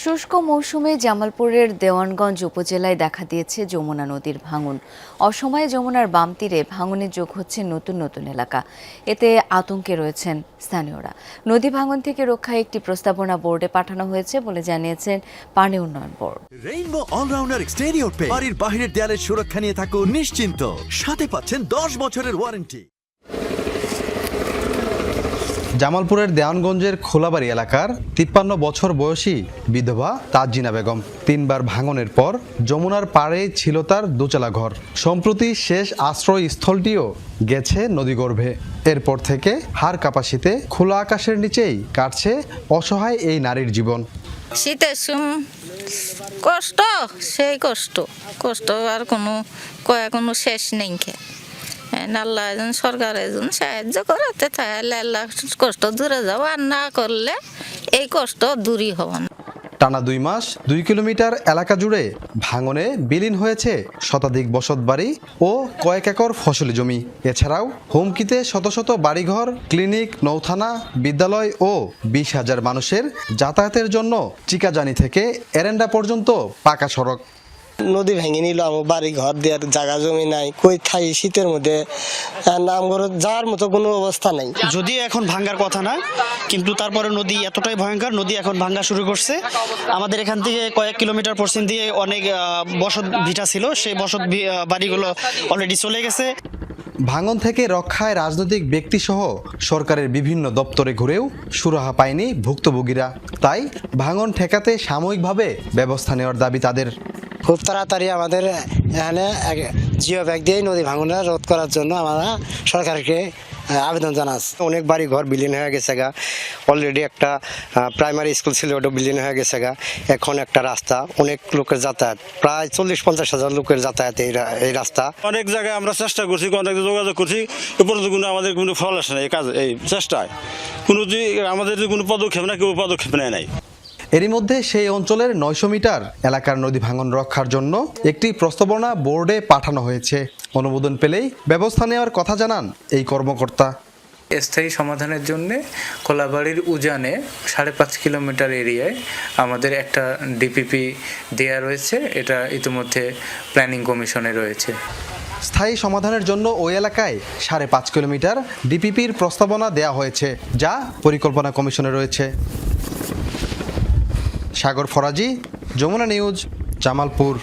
শুষ্ক মৌসুমে জামালপুরের দেওয়ানগঞ্জ উপজেলায় দেখা দিয়েছে যমুনা নদীর ভাঙন। অসময়ে যমুনার বাম তীরে ভাঙনে যোগ হচ্ছে নতুন নতুন এলাকা। এতে আতঙ্কে রয়েছেন স্থানীয়রা। নদী ভাঙন থেকে রক্ষায় একটি প্রস্তাবনা বোর্ডে পাঠানো হয়েছে বলে জানিয়েছেন পানি উন্নয়ন বোর্ড। রেইনবো অলরাউন্ডার এক্সটেরিয়র পে বাড়ির বাহিরের দেয়ালের সুরক্ষা নিয়ে থাকুন নিশ্চিন্ত, সাথে পাচ্ছেন 10 বছরের ওয়ারেন্টি। জামালপুরের দেওয়ানগঞ্জের খোলাবাড়ি এলাকার 53 বছর বয়সী বিধবা তাজিনা বেগম 3 বার ভাঙনের পর যমুনার পাড়ে ছিল তার দোচালা ঘর। সম্প্রতি শেষ আশ্রয়স্থলটিও গেছে নদীগর্ভে। এরপর থেকে হাড় কাঁপা শীতে খোলা আকাশের নিচেই কাটছে অসহায় এই নারীর জীবন। শীতের কষ্ট, সেই কষ্ট আর কোনো শেষ নেই। আল্লাহ সরকার সাহায্য করাতে তাহলে আল্লাহ কষ্ট দূরে যাবো, আর না করলে এই কষ্ট দূরই হবে না। টানা 2 মাস 2 কিলোমিটার এলাকা জুড়ে ভাঙনে বিলীন হয়েছে শতাধিক বসতবাড়ি ও কয়েক একর ফসলি জমি। এছাড়াও হুমকিতে শত শত বাড়িঘর, ক্লিনিক, নৌথানা, বিদ্যালয় ও 20,000 মানুষের যাতায়াতের জন্য চিকাজানি থেকে এরেন্ডা পর্যন্ত পাকা সড়ক। নদী ভেঙে নিল, আমার বাড়ি ঘর দেওয়ার জায়গা জমি নাই, কই থাই শীতের মধ্যে নাম করে যাওয়ার মতো কোনো অবস্থা নাই। যদিও এখন ভাঙ্গার কথা না, কিন্তু তারপরে নদী এতটাই ভয়ঙ্কর, নদী এখন ভাঙ্গা শুরু করছে। আমাদের এখান থেকে কয়েক কিলোমিটার পশ্চিম দিয়ে অনেক বসত ভিটা ছিল, সেই বসত বাড়িগুলো অলরেডি চলে গেছে। ভাঙন থেকে রক্ষায় রাজনৈতিক ব্যক্তিসহ সরকারের বিভিন্ন দপ্তরে ঘুরেও সুরাহা পায়নি ভুক্তভোগীরা। তাই ভাঙন ঠেকাতে সাময়িকভাবে ব্যবস্থা নেওয়ার দাবি তাদের। খুব তাড়াতাড়ি আমাদের এখানে জিও ব্যাগ দিয়ে নদী ভাঙনটা রোধ করার জন্য আমরা সরকারকে আবেদন জানাচ্ছি। অনেক বাড়ি ঘর বিলীন হয়ে গেছে গা, অলরেডি একটা প্রাইমারি স্কুল ছিল, ওটা বিলীন হয়ে গেছে গা। এখন একটা রাস্তা, অনেক লোকের যাতায়াত, প্রায় 40-50 হাজার লোকের যাতায়াত এই রাস্তা। অনেক জায়গায় আমরা চেষ্টা করছি, অনেক যোগাযোগ করছি, এরপরে কোনো আমাদের কোনো ফল আসে না। এই কাজ, এই চেষ্টায় আমাদের কোনো পদক্ষেপ না, কেউ পদক্ষেপ নেয় নাই। এরই মধ্যে সেই অঞ্চলের 900 মিটার এলাকার নদী ভাঙন রক্ষার জন্য একটি প্রস্তাবনা বোর্ডে পাঠানো হয়েছে। অনুমোদন পেলেই ব্যবস্থা নেওয়ার কথা জানান এই কর্মকর্তা। স্থায়ী সমাধানের জন্য কোলাবাড়ির উজানে 5.5 কিলোমিটার এরিয়ায় আমাদের একটা ডিপিপি দেয়া রয়েছে। এটা ইতিমধ্যে প্ল্যানিং কমিশনে রয়েছে। স্থায়ী সমাধানের জন্য ওই এলাকায় 5.5 কিলোমিটার ডিপিপির প্রস্তাবনা দেয়া হয়েছে, যা পরিকল্পনা কমিশনে রয়েছে। সাগর ফরাজি, যমুনা নিউজ, জামালপুর।